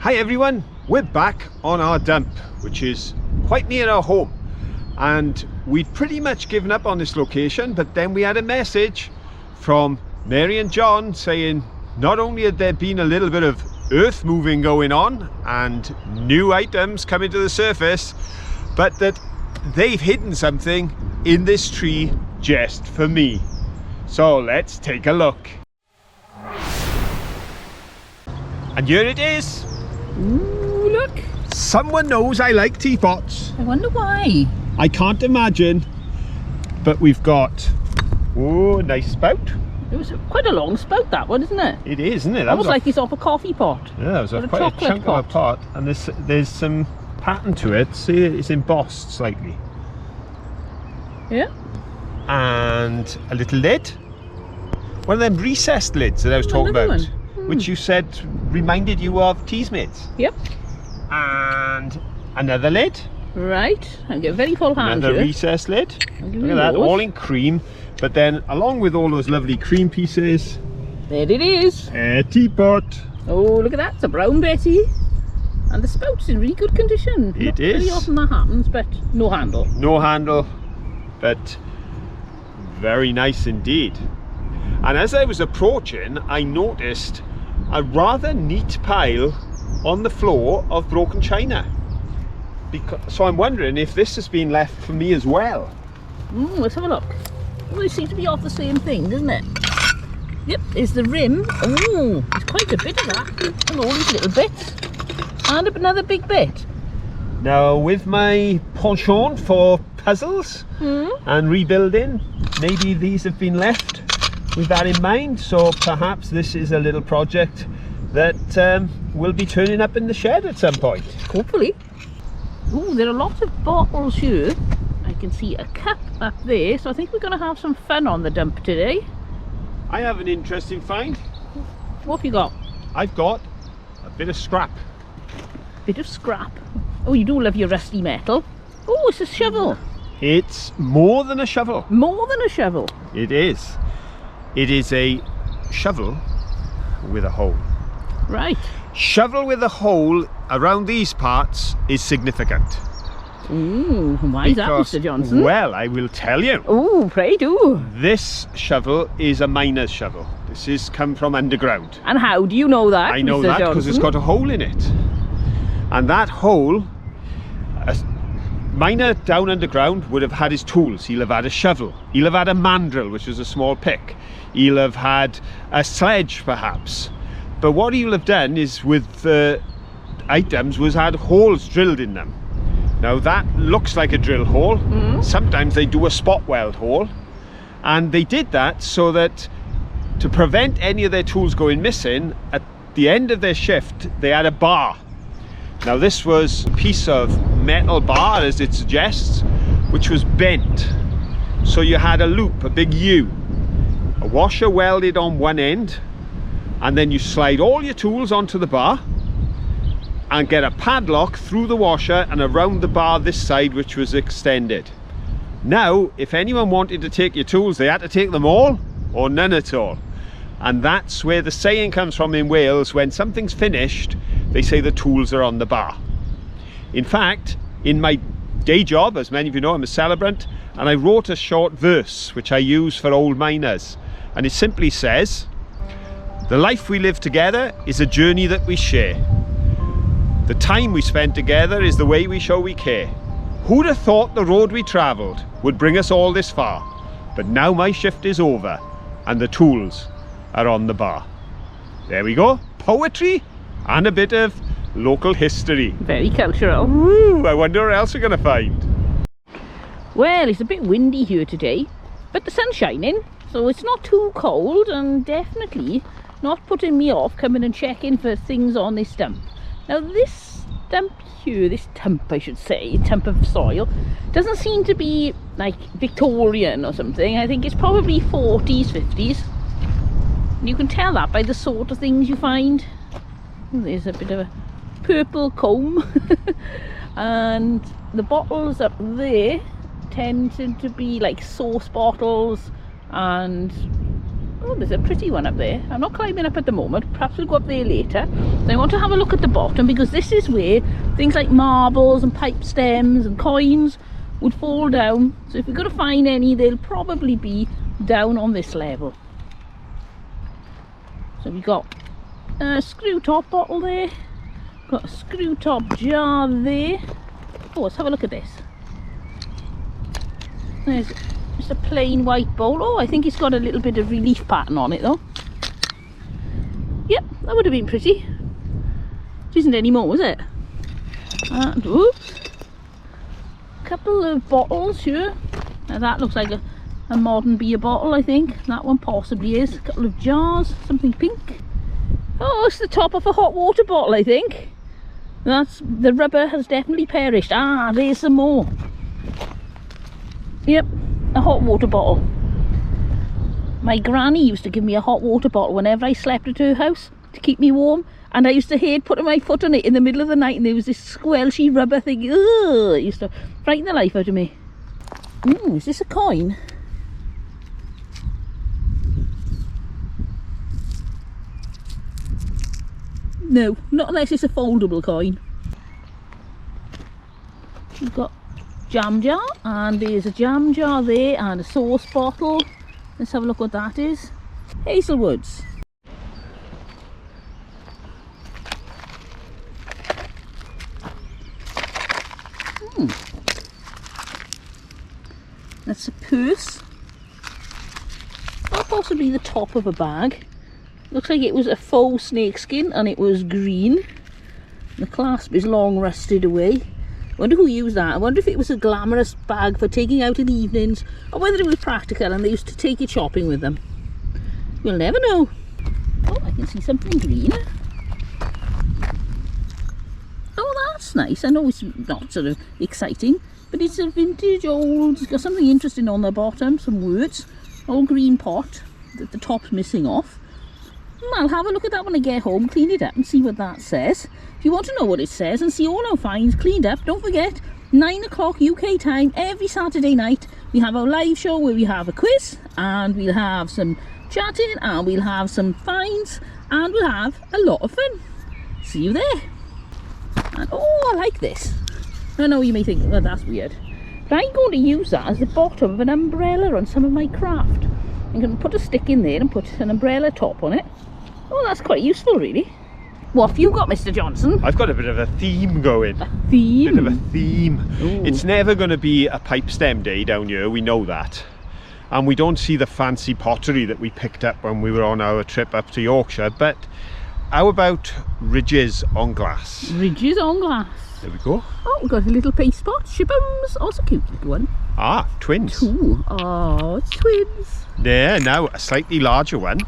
Hi everyone, we're back on our dump, which is quite near our home, and we'd pretty much given up on this location, but then we had a message from Mary and John saying not only had there been a little bit of earth moving going on and new items coming to the surface, but that they've hidden something in this tree just for me. So let's take a look. And here it is. Ooh, look. Someone knows I like teapots. I wonder why. I can't imagine. But we've got, oh, a nice spout. It was quite a long spout, that one, isn't it? It is, isn't it? That Almost was like it's off a coffee pot. Yeah, that was or quite a chunk of a pot. And there's some pattern to it. See, it's embossed slightly. Yeah. And a little lid. One of them recessed lids that I was talking about. Which you said reminded you of Teasmates. Yep. And another lid. Right. I'll get a very full hand Another here. recessed lid. Look at that, all in cream. But then along with all those lovely cream pieces, there it is. a teapot. Oh, look at that. It's a brown Betty. And the spout's in really good condition. It Not is. very often that happens, but no handle. No handle, but very nice indeed. And as I was approaching, I noticed a rather neat pile on the floor of broken china. So I'm wondering if this has been left for me as well. Let's have a look. Oh, they seem to be off the same thing, doesn't it? Yep, there's the rim. Oh, there's quite a bit of that. And all these little bits. And another big bit. Now, with my penchant for puzzles and rebuilding, maybe these have been left with that in mind. So perhaps this is a little project that will be turning up in the shed at some point. Hopefully. Oh, there are lots of bottles here. I can see a cup up there, so I think we're going to have some fun on the dump today. I have an interesting find. What have you got? I've got a bit of scrap. Bit of scrap. Oh, you do love your rusty metal. Oh, it's a shovel. It's more than a shovel. More than a shovel. It is. It is a shovel with a hole. Right. Shovel with a hole around these parts is significant. Ooh, why is that, Mr. Johnson? Well, I will tell you. Oh, pray do. This shovel is a miner's shovel. This is come from underground. And how do you know that, I know Mr. that because Johnson? it's got a hole in it. And that hole, a miner down underground would have had his tools. He'll have had a shovel. He'll have had a mandrel, which is a small pick. He'll have had a sledge, perhaps. But what he'll have done is, with the items, was had holes drilled in them. Now that looks like a drill hole. Sometimes they do a spot weld hole. And they did that so that, to prevent any of their tools going missing, at the end of their shift, they had a bar. Now this was a piece of metal bar, as it suggests, which was bent. So you had a loop, a big U. A washer welded on one end, and then you slide all your tools onto the bar and get a padlock through the washer and around the bar this side, which was extended. Now, if anyone wanted to take your tools, they had to take them all or none at all. And that's where the saying comes from in Wales: when something's finished, they say the tools are on the bar. In fact, in my day job, as many of you know, I'm a celebrant, and I wrote a short verse which I use for old miners, and it simply says, "The life we live together is a journey that we share. The time we spend together is the way we show we care. Who'd have thought the road we travelled would bring us all this far? But now my shift is over and the tools are on the bar." There we go. Poetry and a bit of local history. Very cultural. Woo, I wonder what else we're going to find. Well, it's a bit windy here today, but the sun's shining, so it's not too cold, and definitely not putting me off coming and checking for things on this stump. Now this stump here, this tump I should say, tump of soil, doesn't seem to be like Victorian or something. I think it's probably 40s, 50s. And you can tell that by the sort of things you find. There's a bit of a purple comb. And the bottles up there tend to be like sauce bottles and Oh, there's a pretty one up there. I'm not climbing up at the moment. Perhaps we'll go up there later. So I want to have a look at the bottom because this is where things like marbles and pipe stems and coins would fall down. So if we've got to find any, they'll probably be down on this level. So we've got a screw top bottle there. Got a screw top jar there. Oh, let's have a look at this. There's just a plain white bowl. Oh, I think it's got a little bit of relief pattern on it though. Yep, that would have been pretty. It isn't anymore, is it? And oops, a couple of bottles here. Now that looks like a modern beer bottle, I think. That one possibly is. A couple of jars, something pink. Oh, it's the top of a hot water bottle, I think. That's, the rubber has definitely perished. Ah, there's some more. Yep, a hot water bottle. My granny used to give me a hot water bottle whenever I slept at her house to keep me warm, and I used to hate putting my foot on it in the middle of the night and there was this squelchy rubber thing. Ugh, it used to frighten the life out of me. Is this a coin? No, not unless it's a foldable coin. We've got jam jar, and there's a jam jar there and a sauce bottle. Let's have a look what that is. Hazelwoods. That's a purse. Or possibly the top of a bag. Looks like it was a faux snakeskin and it was green. The clasp is long rusted away. I wonder who used that. I wonder if it was a glamorous bag for taking out in the evenings, or whether it was practical and they used to take it shopping with them. We'll never know. Oh, I can see something green. Oh, that's nice. I know it's not sort of exciting, but it's a vintage old, it's got something interesting on the bottom, some words. Old green pot that the top's missing off. I'll have a look at that when I get home, clean it up and see what that says. If you want to know what it says and see all our finds cleaned up, don't forget 9 o'clock UK time every Saturday night we have our live show where we have a quiz and we'll have some chatting and we'll have some finds and we'll have a lot of fun. See you there. And oh, I like this. I know you may think, well, that's weird, but I'm going to use that as the bottom of an umbrella on some of my craft. I'm going to put a stick in there and put an umbrella top on it. Oh, that's quite useful, really. What have you got, Mr. Johnson? I've got a bit of a theme going. A theme? Bit of a theme. Ooh. It's never going to be a pipe stem day down here, we know that. And we don't see the fancy pottery that we picked up when we were on our trip up to Yorkshire. But how about ridges on glass? Ridges on glass. There we go. Oh, we've got a little paste pot. Shibums. Also cute little one. Ah, twins. Two. Oh, it's twins. There, now a slightly larger one.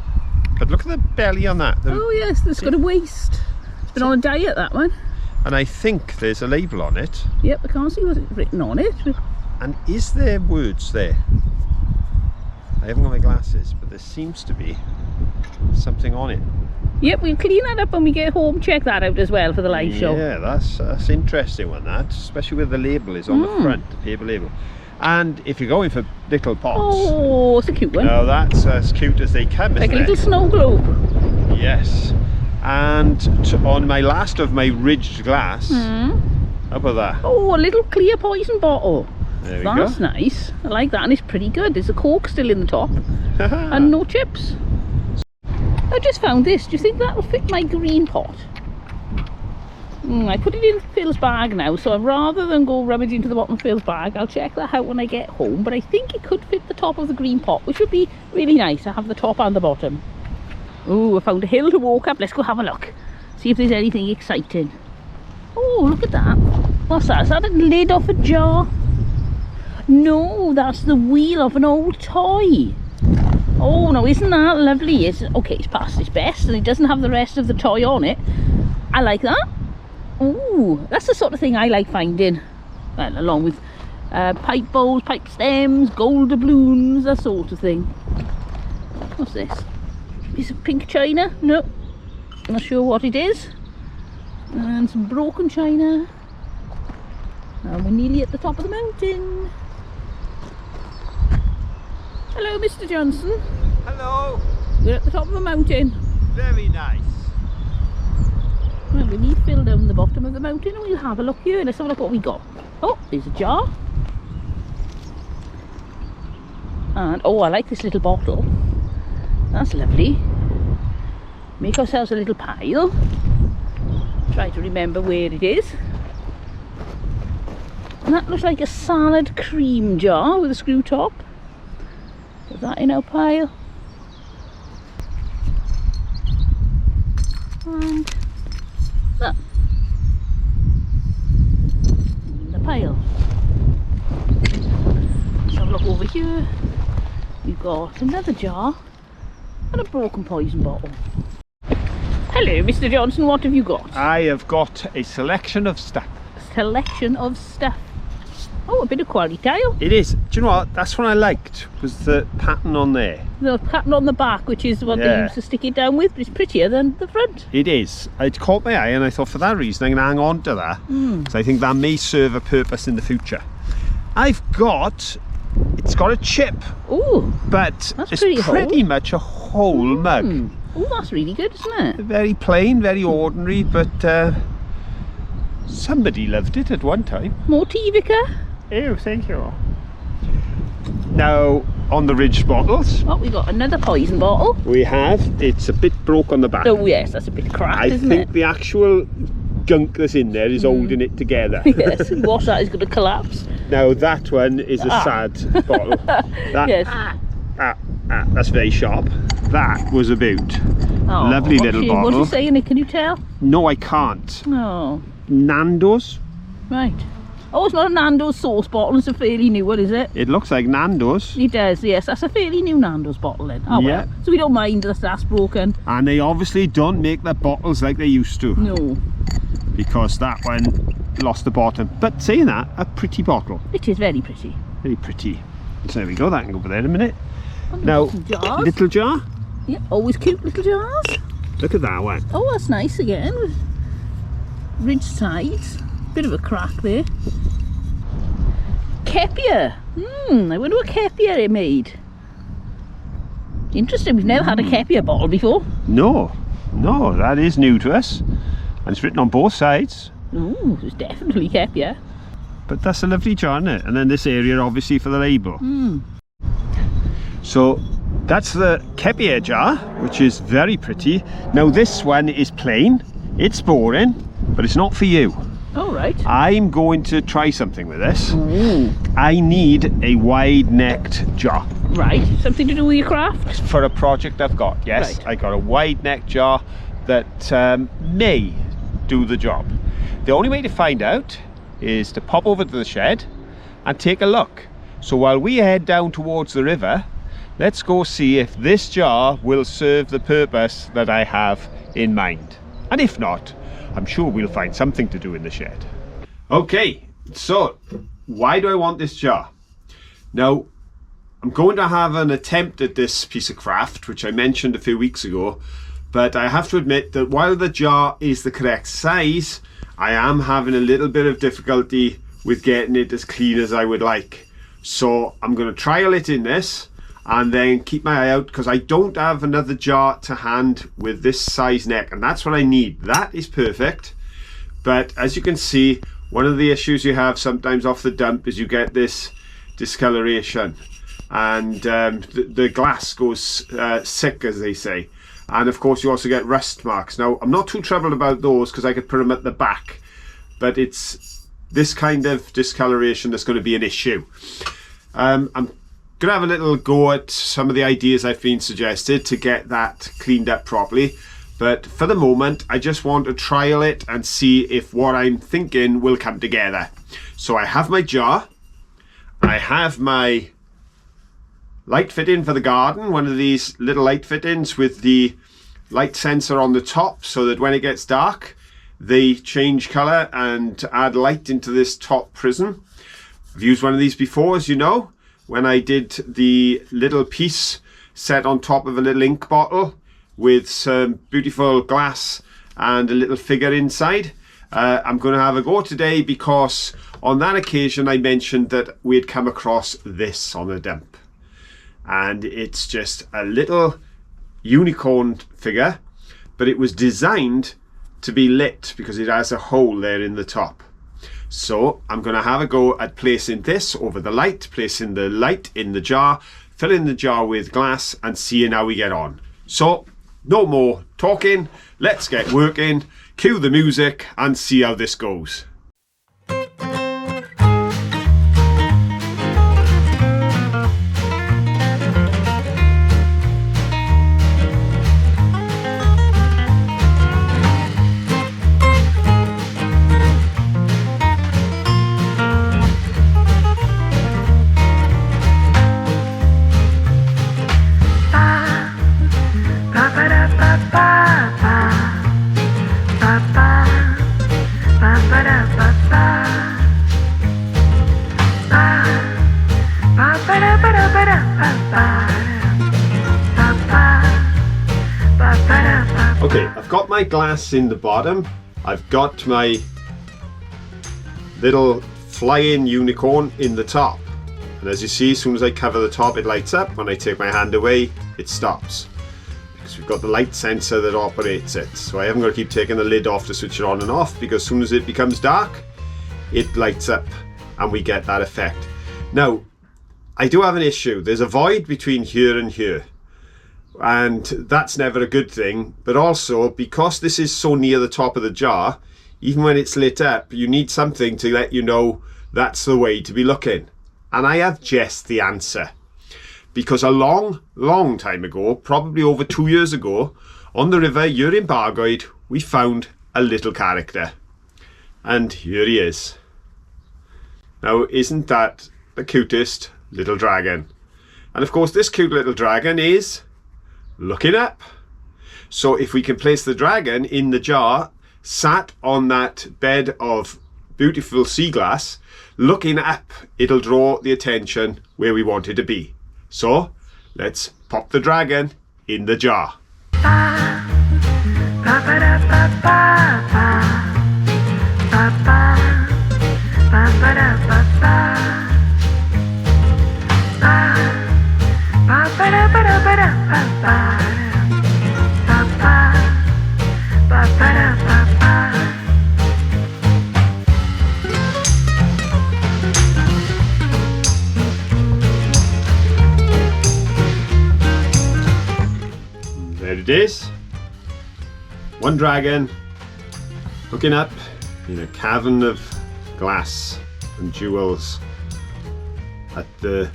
But look at the belly on that. Oh yes, it's got a waist. It's been on a diet, that one. And I think there's a label on it. Yep, I can't see what's written on it. And is there words there? I haven't got my glasses, but there seems to be something on it. Yep, we'll clean that up when we get home. Check that out as well for the live show. Yeah, that's interesting one, that. Especially where the label is on the front, the paper label. And if you're going for little pots... Oh, it's a cute one. Oh, that's as cute as they come, like isn't a little snow globe. Yes. And on my last of my ridged glass, how about that? Oh, a little clear poison bottle. There we go. That's nice. I like that, and it's pretty good. There's a cork still in the top. And no chips. I just found this. Do you think that'll fit my green pot? I put it in Phil's bag now, so rather than go rummaging to the bottom of Phil's bag, I'll check that out when I get home. But I think it could fit the top of the green pot, which would be really nice to have the top and the bottom. Oh, I found a hill to walk up. Let's go have a look. See if there's anything exciting. Oh, look at that. What's that? Is that a lid off a jar? No, that's the wheel of an old toy. Oh, no, isn't that lovely? Okay, it's past its best and it doesn't have the rest of the toy on it. I like that. Ooh, that's the sort of thing I like finding. Well, along with pipe bowls, pipe stems, gold doubloons, that sort of thing. What's this? Piece of pink china? No, I'm not sure what it is. And some broken china. And we're nearly at the top of the mountain. Hello, Mr. Johnson. Hello. We're at the top of a mountain. Very nice. Well, we need fill down the bottom of the mountain and we'll have a look here. Let's have a look what we got. Oh, there's a jar. And, oh, I like this little bottle. That's lovely. Make ourselves a little pile. Try to remember where it is. And that looks like a salad cream jar with a screw top. Put that in our pile. And that in the pile. Let's have a look over here. We've got another jar and a broken poison bottle. Hello, Mr. Johnson, what have you got? I have got a selection of stuff. A selection of stuff. Oh, a bit of quality tile. It is. Do you know what? That's what I liked, was the pattern on there. The pattern on the back, which is what they used to stick it down with, but it's prettier than the front. It is. It caught my eye and I thought for that reason I'm going to hang on to that. So I think that may serve a purpose in the future. It's got a chip. Oh, but that's it's pretty much a whole mug. Oh, that's really good, isn't it? Very plain, very ordinary, but somebody loved it at one time. More tea, Vicar? Oh, thank you. Now, on the ridged bottles, oh, we got another poison bottle. it's a bit broke on the back. Oh yes, that's a bit cracked, isn't it? I think the actual gunk that's in there is holding it together. Yes, wash that is going to collapse. Now that one is a sad bottle. That, yes. That's very sharp. That was about. Oh, lovely little bottle. What's he saying? Can you tell? No, I can't. Oh. Nando's. Right. Oh, it's not a Nando's sauce bottle, it's a fairly new one, is it? It looks like Nando's. It does, yes. That's a fairly new Nando's bottle then. Oh, yeah. well. So we don't mind that that's broken. And they obviously don't make the bottles like they used to. No. Because that one lost the bottom. But saying that, a pretty bottle. It is very pretty. Very pretty. So there we go, that can go over there in a minute. And now, little little jar. Yeah, always cute little jars. Look at that one. Oh, that's nice again. With ridged sides. Bit of a crack there. Kepia. I wonder what Kepia it made. Interesting, we've never had a Kepia bottle before. No, that is new to us. And it's written on both sides. Ooh, it's definitely Kepia. But that's a lovely jar, isn't it? And then this area obviously for the label. So that's the Kepia jar, which is very pretty. Now this one is plain, it's boring, but it's not for you. All right. I'm going to try something with this. Ooh. I need a wide-necked jar. Right, something to do with your craft? For a project I've got, yes. Right. I got a wide-necked jar that may do the job. The only way to find out is to pop over to the shed and take a look. So while we head down towards the river, let's go see if this jar will serve the purpose that I have in mind. And if not, I'm sure we'll find something to do in the shed. Okay, so why do I want this jar? Now, I'm going to have an attempt at this piece of craft, which I mentioned a few weeks ago, but I have to admit that while the jar is the correct size, I am having a little bit of difficulty with getting it as clean as I would like. So I'm going to trial it in this and then keep my eye out, because I don't have another jar to hand with this size neck, and that's what I need. That is perfect. But as you can see, one of the issues you have sometimes off the dump is you get this discoloration, and the glass goes sick, as they say. And of course you also get rust marks. Now I'm not too troubled about those because I could put them at the back, but it's this kind of discoloration that's going to be an issue. I'm gonna have a little go at some of the ideas I've been suggested to get that cleaned up properly, but for the moment I just want to trial it and see if what I'm thinking will come together. So I have my jar, I have my light fitting for the garden, one of these little light fittings with the light sensor on the top, so that when it gets dark they change colour and add light into this top prism. I've used one of these before, as you know, when I did the little piece set on top of a little ink bottle with some beautiful glass and a little figure inside. I'm going to have a go today because on that occasion I mentioned that we had come across this on a dump, and it's just a little unicorn figure, but it was designed to be lit because it has a hole there in the top. So I'm going to have a go at placing this over the light, placing the light in the jar, filling the jar with glass and seeing how we get on. So no more talking, let's get working, cue the music and see how this goes. Okay, I've got my glass in the bottom, I've got my little flying unicorn in the top, and as you see, as soon as I cover the top it lights up. When I take my hand away it stops, because we've got the light sensor that operates it. So I haven't got to keep taking the lid off to switch it on and off, because as soon as it becomes dark it lights up and we get that effect. Now I do have an issue, there's a void between here and here, and that's never a good thing, but also because this is so near the top of the jar, even when it's lit up you need something to let you know that's the way to be looking. And I have just the answer, because a long time ago, probably over 2 years ago, on the river here in Bargoed we found a little character, and here he is. Now isn't that the cutest little dragon? And of course this cute little dragon is looking up. So if we can place the dragon in the jar, sat on that bed of beautiful sea glass, looking up, it'll draw the attention where we want it to be. So let's pop the dragon in the jar. There it is. One dragon looking up in a cavern of glass and jewels at the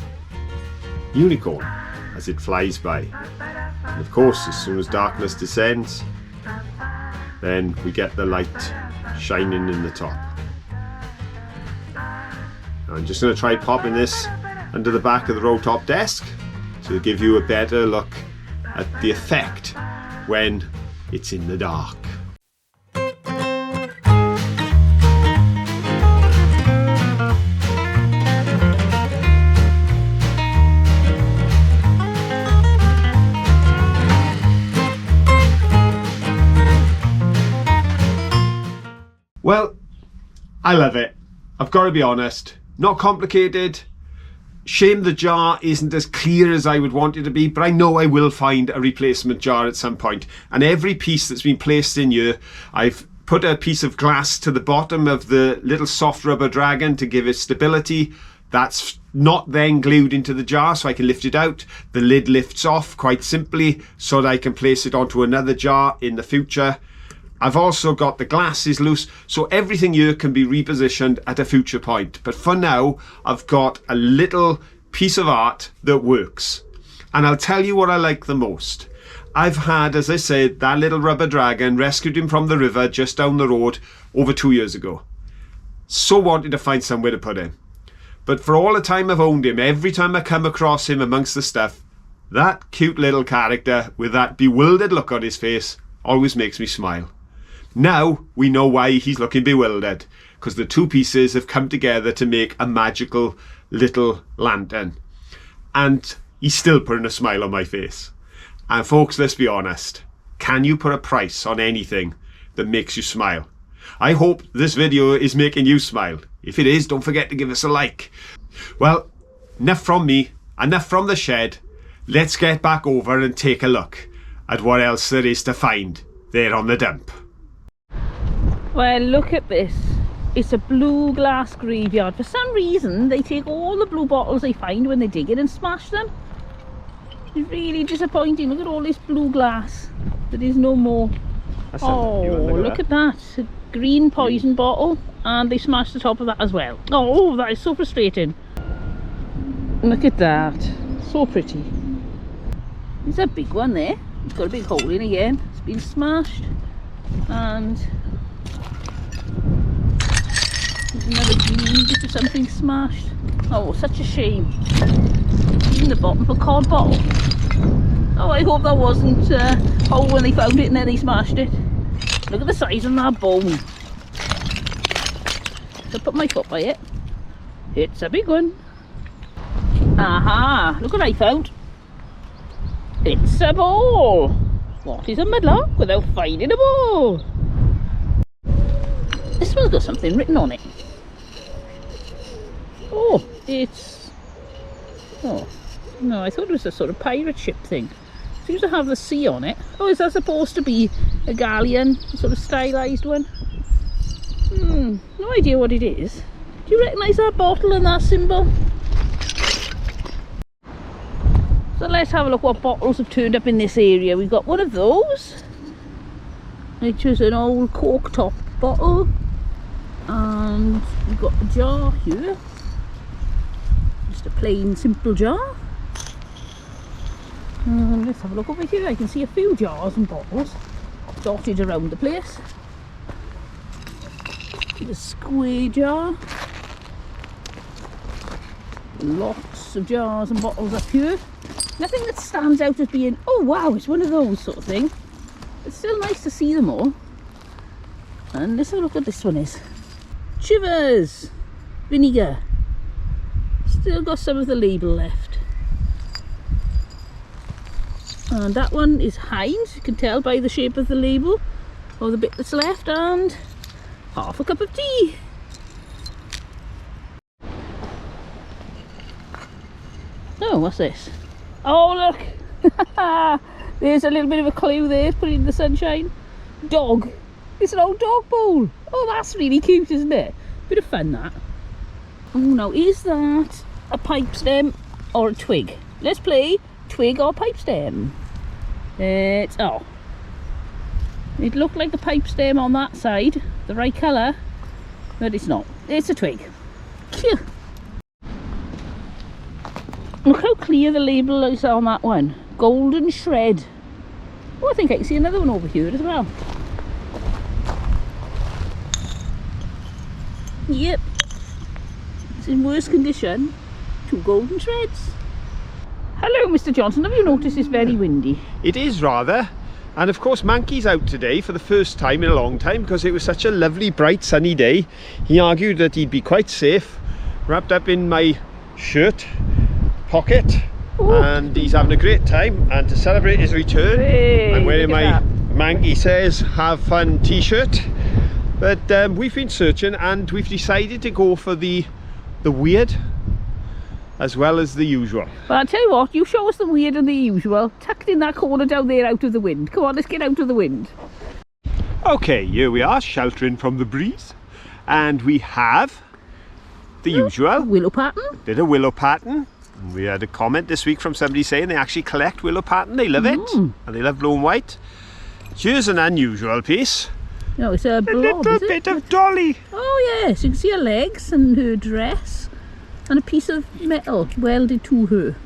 unicorn as it flies by. And of course, as soon as darkness descends, then we get the light shining in the top. Now I'm just going to try popping this under the back of the row top desk to give you a better look at the effect when it's in the dark. Well, I love it. I've got to be honest. Not complicated. Shame the jar isn't as clear as I would want it to be, but I know I will find a replacement jar at some point. And every piece that's been placed in here, I've put a piece of glass to the bottom of the little soft rubber dragon to give it stability. That's not then glued into the jar, so I can lift it out. The lid lifts off quite simply so that I can place it onto another jar in the future. I've also got the glass is loose, so everything here can be repositioned at a future point. But for now, I've got a little piece of art that works. And I'll tell you what I like the most. I've had, as I said, that little rubber dragon, rescued him from the river just down the road over 2 years ago. So wanted to find somewhere to put him. But for all the time I've owned him, every time I come across him amongst the stuff, that cute little character with that bewildered look on his face always makes me smile. Now we know why he's looking bewildered, because the two pieces have come together to make a magical little lantern. And he's still putting a smile on my face. And folks, let's be honest. Can you put a price on anything that makes you smile? I hope this video is making you smile. If it is, don't forget to give us a like. Well, enough from me, enough from the shed. Let's get back over and take a look at what else there is to find there on the dump. Well, look at this. It's a blue glass graveyard. For some reason, they take all the blue bottles they find when they dig it and smash them. It's really disappointing. Look at all this blue glass. There is no more. Oh, look at that. A green poison bottle, and they smashed the top of that as well. Oh, that is so frustrating. Look at that. So pretty. There's a big one there. It's got a big hole in again. It's been smashed. And there's another green bit of something smashed. Oh, such a shame. Even the bottom of a cod bottle. Oh, I hope that wasn't whole when they found it and then they smashed it. Look at the size of that bone. So put my foot by it. It's a big one. Aha! Look what I found. It's a ball. What is a mudlark without finding a ball? This one's got something written on it. Oh, it's... Oh, no, I thought it was a sort of pirate ship thing. Seems to have the sea on it. Oh, is that supposed to be a galleon? A sort of stylised one? No idea what it is. Do you recognise that bottle and that symbol? So let's have a look what bottles have turned up in this area. We've got one of those, which is an old cork top bottle. And we've got a jar here. Just a plain simple jar. Let's have a look over here. I can see a few jars and bottles dotted around the place. The square jar. Lots of jars and bottles up here. Nothing that stands out as being, oh wow, it's one of those sort of thing. It's still nice to see them all. And let's have a look what this one is. Chivers vinegar. Still got some of the label left. And that one is Heinz, you can tell by the shape of the label, or the bit that's left, and half a cup of tea. Oh, what's this? Oh, look! There's a little bit of a clue there, put it in the sunshine. Dog. It's an old dog bowl. Oh, that's really cute, isn't it? Bit of fun, that. Oh, now, is that a pipe stem or a twig? Let's play twig or pipe stem. It's, oh. It looked like the pipe stem on that side, the right colour, but it's not. It's a twig. Phew. Look how clear the label is on that one. Golden shred. Oh, I think I can see another one over here as well. Yep. It's in worse condition. 2 golden shreds. Hello, Mr. Johnson. Have you noticed it's very windy? It is rather. And of course Manky's out today for the first time in a long time because it was such a lovely, bright, sunny day. He argued that he'd be quite safe, wrapped up in my shirt pocket. Ooh. And he's having a great time. And to celebrate his return, hey, I'm wearing my Manky Says Have Fun t-shirt. But we've been searching and we've decided to go for the weird as well as the usual. Well, I'll tell you what, you show us the weird and the usual, tucked in that corner down there out of the wind. Come on, let's get out of the wind. Okay, here we are, sheltering from the breeze. And we have the usual. Willow pattern. Bit of willow pattern. We had a comment this week from somebody saying they actually collect willow pattern, they love it. And they love blue and white. Here's an unusual piece. No, it's a blob, little bit of dolly. Oh yes, you can see her legs and her dress. And a piece of metal welded to her.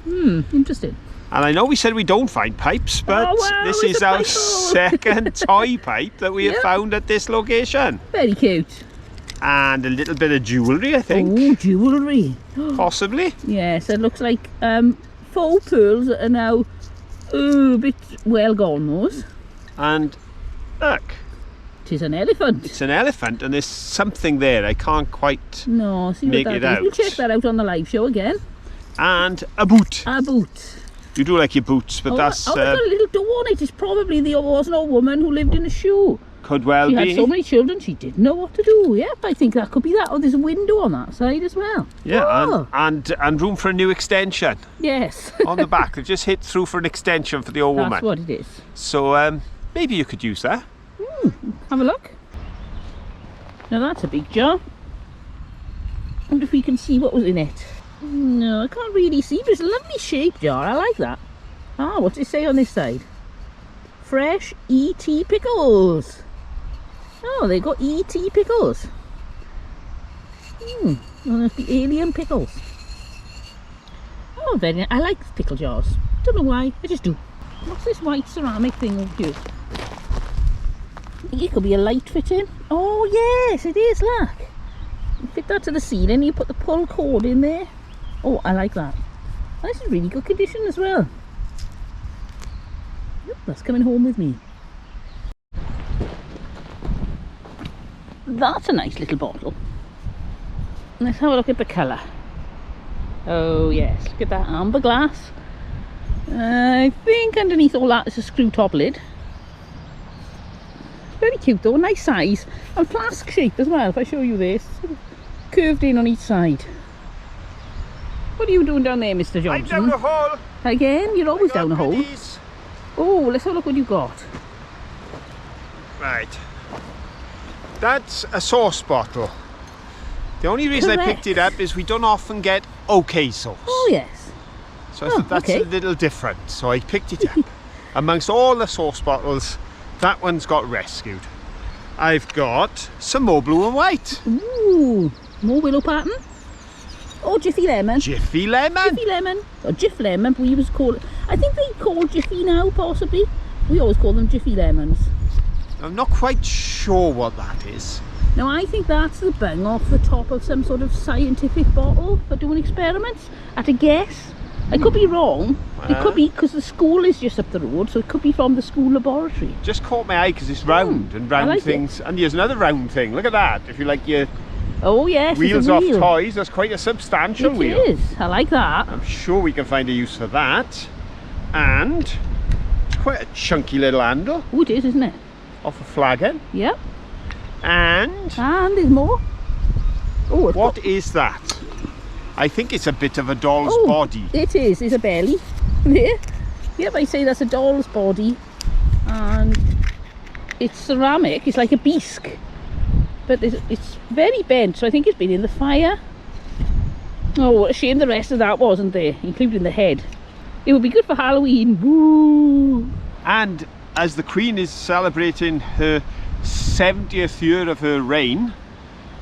Interesting. And I know we said we don't find pipes, but this is our second toy pipe that we have found at this location. Very cute. And a little bit of jewellery, I think. Oh, jewellery. Possibly. Yes, it looks like faux pearls that are now a bit well gone, those. And look. It's an elephant. It's an elephant, and there's something there. I can't quite make it out. We'll check that out on the live show again. And a boot. A boot. You do like your boots, but that's... Oh, it's got a little door on it. It's probably there was an old woman who lived in a shoe. Could well She be. had so many children, she didn't know what to do. Yep, I think that could be that. Oh, there's a window on that side as well. Yeah, Oh. and room for a new extension Yes. on the back. They've just hit through for an extension for the old woman. That's what it is. So maybe you could use that. Have a look. Now that's a big jar. Wonder if we can see what was in it. No, I can't really see, but it's a lovely shaped jar. I like that. Ah, what's it say on this side? Fresh E.T. pickles. Oh, they got E.T. pickles. Well, that's the alien pickles. Oh, very nice. I like pickle jars. Don't know why, I just do. What's this white ceramic thing over here? I think it could be a light fitting. Oh yes, it is, look. You fit that to the ceiling, you put the pull cord in there. Oh, I like that. This is really good condition as well. Yep, that's coming home with me. That's a nice little bottle. Let's have a look at the colour. Oh yes, look at that amber glass. I think underneath all that is a screw top lid. Very cute though, nice size. And flask shape as well, if I show you this. Sort of curved in on each side. What are you doing down there, Mr. Johnson? I'm down the hole. Again? You're always down the hole. Baddies. Oh, let's have a look what you got. Right. That's a sauce bottle. The only reason I picked it up is we don't often get OK sauce. Oh yes. So I thought that's okay. a little different. So I picked it up. Amongst all the sauce bottles, that one's got rescued. I've got some more blue and white. Ooh, more willow pattern. Oh, Jiffy Lemon. Jiffy Lemon. Jiffy Lemon. Or Jiff Lemon, we was called. I think they call Jiffy now, possibly. We always call them Jiffy Lemons. I'm not quite sure what that is. Now I think that's the bung off the top of some sort of scientific bottle for doing experiments. At a guess. I could be wrong. It could be because the school is just up the road, so it could be from the school laboratory. Just caught my eye because it's round and round like things. And here's another round thing. Look at that. If you like your Oh yes, wheels it's a off wheel. toys, that's quite a substantial wheel. It is. I like that. I'm sure we can find a use for that. And it's quite a chunky little handle Oh, it is, isn't it? off a flagon. Yep. And And there's more. Oh, it's what is that? I think it's a bit of a doll's Oh, body. It is. It's a belly. There. Yep, I say that's a doll's body. And it's ceramic. It's like a bisque. But it's very bent, so I think it's been in the fire. Oh, what a shame the rest of that wasn't there, including the head. It would be good for Halloween. Woo! And as the Queen is celebrating her 70th year of her reign,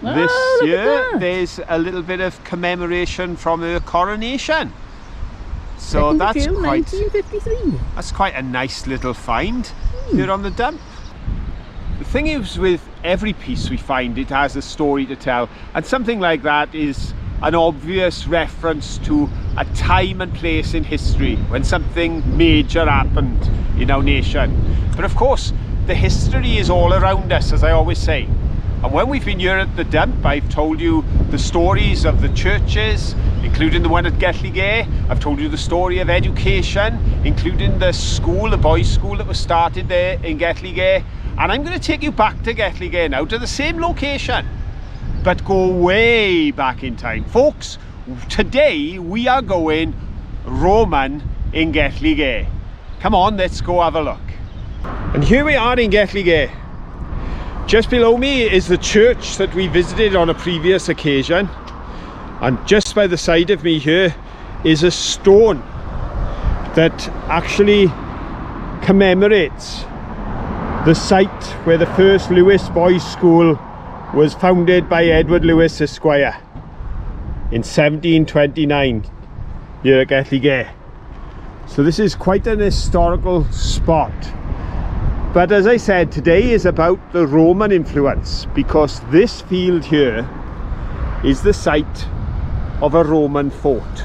this Oh, look at year that. there's a little bit of commemoration from her coronation. So 2nd of that's June, quite 1953. That's quite a nice little find here on the dump. The thing is, with every piece we find, it has a story to tell, and something like that is an obvious reference to a time and place in history when something major happened in our nation. But of course, the history is all around us, as I always say. And when we've been here at the dump, I've told you the stories of the churches, including the one at Gelligay. I've told you the story of education, including the school, the boys' school that was started there in Gelligay. And I'm going to take you back to Gelligay now, to the same location, but go way back in time. Folks, today we are going Roman in Gelligay. Come on, let's go have a look. And here we are in Gelligay. Just below me is the church that we visited on a previous occasion, and just by the side of me here is a stone that actually commemorates the site where the first Lewis Boys' School was founded by Edward Lewis Esquire in 1729 here at Gelligay. So this is quite an historical spot. But as I said, today is about the Roman influence, because this field here is the site of a Roman fort.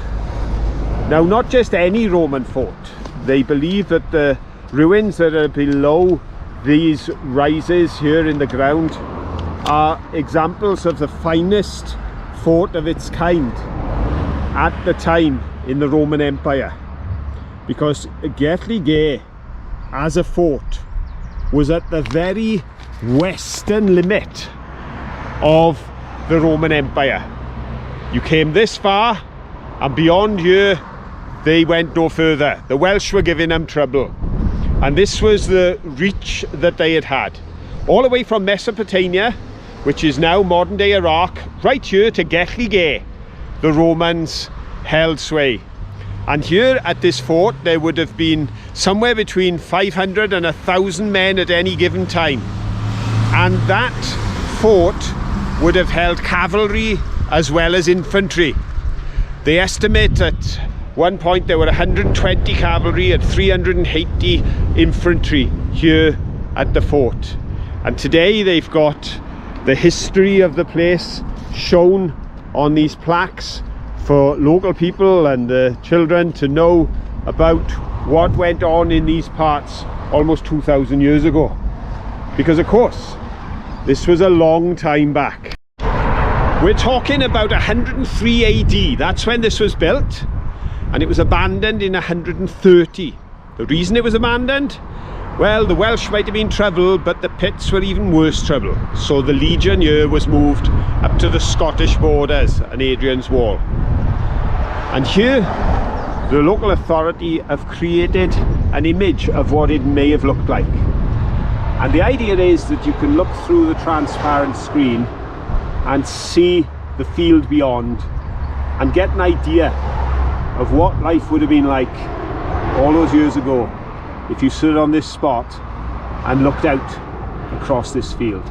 Now, not just any Roman fort. They believe that the ruins that are below these rises here in the ground are examples of the finest fort of its kind at the time in the Roman Empire. Because Gelligay, as a fort, was at the very western limit of the Roman Empire. You came this far, and beyond here they went no further. The Welsh were giving them trouble, and this was the reach that they had. All the way from Mesopotamia, which is now modern day Iraq, right here to Gelli Gay, the Romans held sway. And here at this fort there would have been somewhere between 500 and 1,000 men at any given time. And that fort would have held cavalry as well as infantry. They estimate at one point there were 120 cavalry and 380 infantry here at the fort. And today they've got the history of the place shown on these plaques for local people and the children to know about what went on in these parts almost 2,000 years ago. Because of course, this was a long time back. We're talking about 103 AD, that's when this was built, and it was abandoned in 130. The reason it was abandoned? Well, the Welsh might have been trouble, but the Picts were even worse trouble. So the Legion here was moved up to the Scottish borders and Hadrian's Wall. And here, the local authority have created an image of what it may have looked like. And the idea is that you can look through the transparent screen and see the field beyond and get an idea of what life would have been like all those years ago if you stood on this spot and looked out across this field.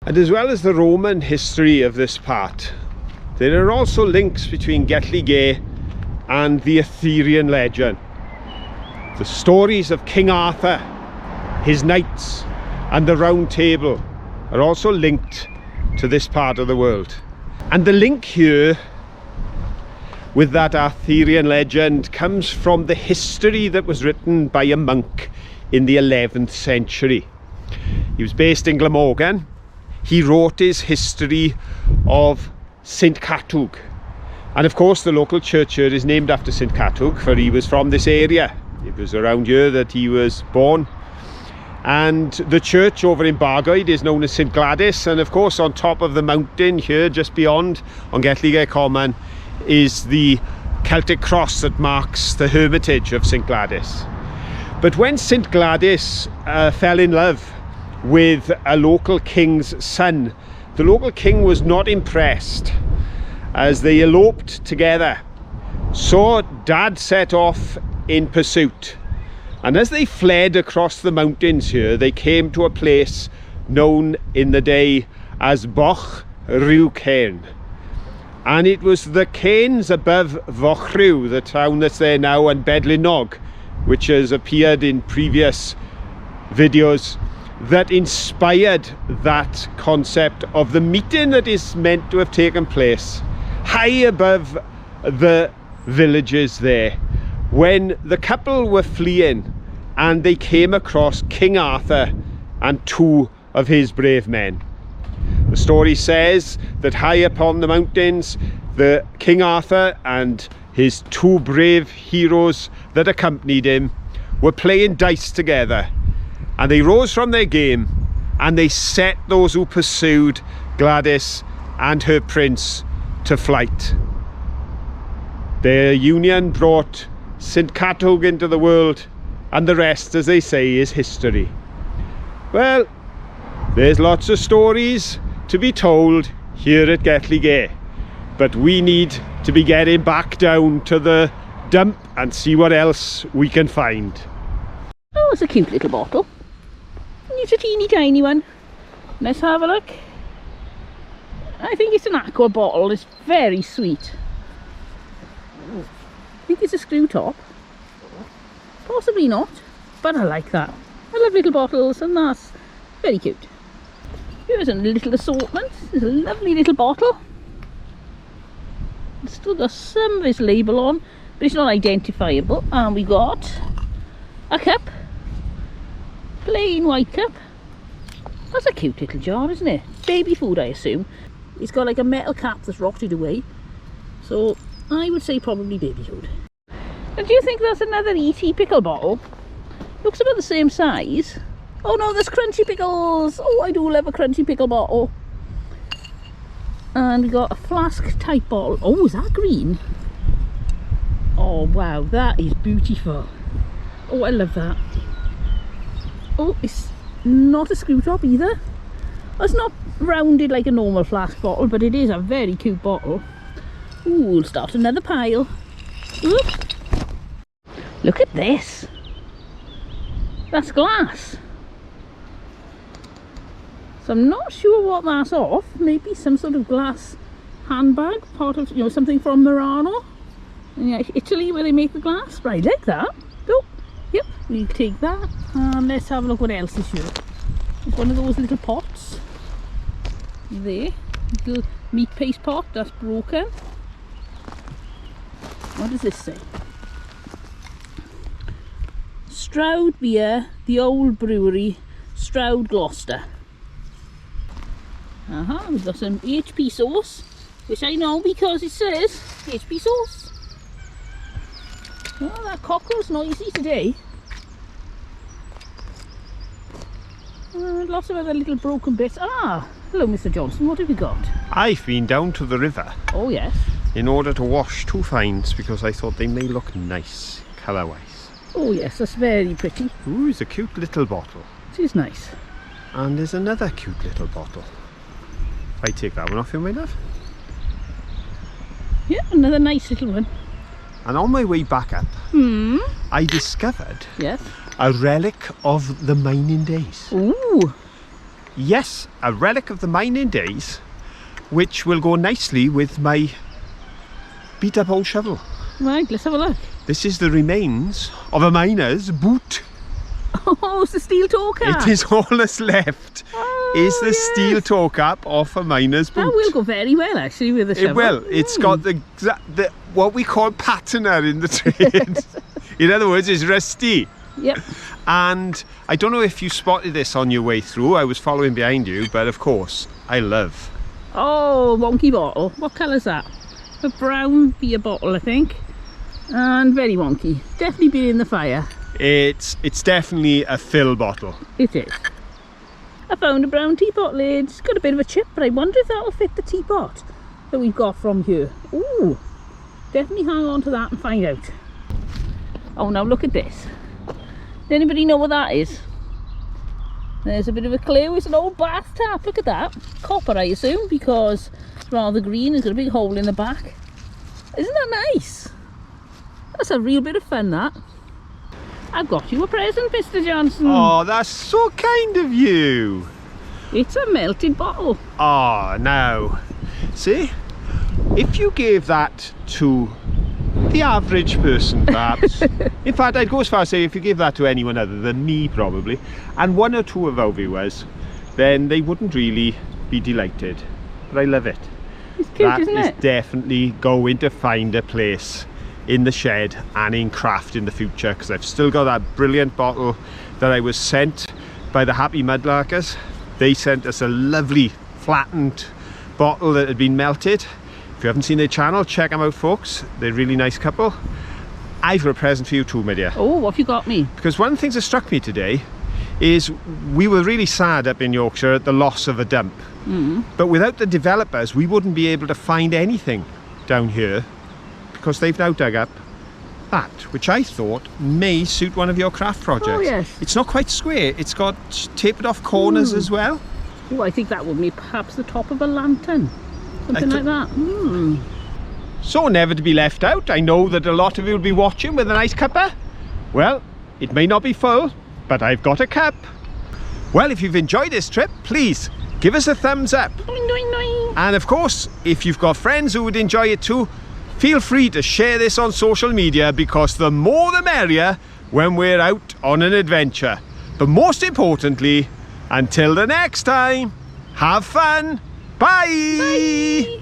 And as well as the Roman history of this part, there are also links between Gelli Gay and the Arthurian legend. The stories of King Arthur, his knights, and the Round Table are also linked to this part of the world. And the link here with that Arthurian legend comes from the history that was written by a monk in the 11th century. He was based in Glamorgan. He wrote his history of St Catwg, and of course the local church here is named after St Catwg, for he was from this area. It was around here that he was born. And the church over in Bargoed is known as St Gladys, and of course on top of the mountain here just beyond on Gelli Gay Common is the Celtic cross that marks the hermitage of St Gladys. But when St Gladys fell in love with a local king's son, the local king was not impressed as they eloped together. So Dad set off in pursuit, and as they fled across the mountains here, they came to a place known in the day as Boch Rhyw Cain, and it was the cairns above Vochryw, the town that's there now, and Bedlinog, which has appeared in previous videos, that inspired that concept of the meeting that is meant to have taken place high above the villages there, when the couple were fleeing and they came across King Arthur and two of his brave men. The story says that high upon the mountains, the King Arthur and his two brave heroes that accompanied him were playing dice together. And they rose from their game and they set those who pursued Gladys and her prince to flight. Their union brought St Catwg into the world, and the rest, as they say, is history. Well, there's lots of stories to be told here at Gelli Gay, but we need to be getting back down to the dump and see what else we can find. Oh, it's a cute little bottle. It's a teeny tiny one. Let's have a look. I think it's an aqua bottle. It's very sweet. I think it's a screw top. Possibly not, but I like that. I love little bottles, and that's very cute. Here's a little assortment. There's a lovely little bottle. It's still got some of its label on, but it's not identifiable. And we got a cup. Plain white cup. That's a cute little jar, isn't it? Baby food, I assume. It's got like a metal cap that's rotted away. So I would say probably baby food. And do you think that's another E.T. pickle bottle? Looks about the same size. Oh no, there's crunchy pickles. Oh, I do love a crunchy pickle bottle. And we got a flask type bottle. Oh, is that green? Oh wow, that is beautiful. Oh, I love that. Oh, it's not a screw top either. It's not rounded like a normal flask bottle, but it is a very cute bottle. Ooh, we'll start another pile. Oop. Look at this. That's glass. So I'm not sure what that's off. Maybe some sort of glass handbag, part of, you know, something from Murano. Yeah, Italy, where they make the glass. Right, like that. Oh, yep, we'll take that. And let's have a look what else is here. It's one of those little pots. There. Little meat paste pot that's broken. What does this say? Stroud beer, the old brewery, Stroud, Gloucester. We've got some HP sauce, which I know because it says HP sauce. Oh, that cockerel's noisy today. Lots of other little broken bits. Ah, hello Mr. Johnson, what have you got? I've been down to the river. Oh yes. In order to wash two finds because I thought they may look nice colour-wise. Oh yes, that's very pretty. Ooh, it's a cute little bottle. It is nice. And there's another cute little bottle. If I take that one off you, my love. Yeah, another nice little one. And on my way back up, I discovered Yes. a relic of the mining days. Ooh. Yes, a relic of the mining days, which will go nicely with my beat up old shovel. Right, let's have a look. This is the remains of a miner's boot. Oh, it's the steel toe cap. It is all that's left. Oh, is the yes. steel toe cap off a miner's boot. That will go very well actually with the shovel. It will. It's got the what we call patina in the trade. In other words, it's rusty. Yep. And I don't know if you spotted this on your way through. I was following behind you, but of course, I love. Oh, wonky bottle. What colour's that? A brown beer bottle, I think. And very wonky. Definitely been in the fire. It's definitely a fill bottle. It is. I found a brown teapot lid. It's got a bit of a chip, but I wonder if that'll fit the teapot that we've got from here. Ooh, definitely hang on to that and find out. Oh, now look at this. Does anybody know what that is? There's a bit of a clue. It's an old bath tap. Look at that. Copper, I assume, because it's rather green. It's got a big hole in the back. Isn't that nice? That's a real bit of fun, that. I've got you a present, Mr. Johnson. Oh, that's so kind of you. It's a melted bottle. Oh, now, see, if you gave that to the average person, perhaps, in fact, I'd go as far as say if you gave that to anyone other than me, probably, and one or two of our viewers, then they wouldn't really be delighted. But I love it. It's cute, isn't it? That is definitely going to find a place in the shed and in craft in the future, because I've still got that brilliant bottle that I was sent by the Happy Mudlarkers. They sent us a lovely flattened bottle that had been melted. If you haven't seen their channel, check them out, folks. They're a really nice couple. I've got a present for you too, my dear. Oh, what have you got me? Because one of the things that struck me today is we were really sad up in Yorkshire at the loss of a dump. But without the developers, we wouldn't be able to find anything down here, because they've now dug up that, which I thought may suit one of your craft projects. Oh yes. It's not quite square, it's got tapered off corners as well. Oh, I think that would be perhaps the top of a lantern. Something like that. So never to be left out, I know that a lot of you will be watching with a nice cuppa. Well, it may not be full, but I've got a cup. Well, if you've enjoyed this trip, please give us a thumbs up. Doing, doing, doing. And of course, if you've got friends who would enjoy it too, feel free to share this on social media, because the more the merrier when we're out on an adventure. But most importantly, until the next time, Have fun. Bye. Bye.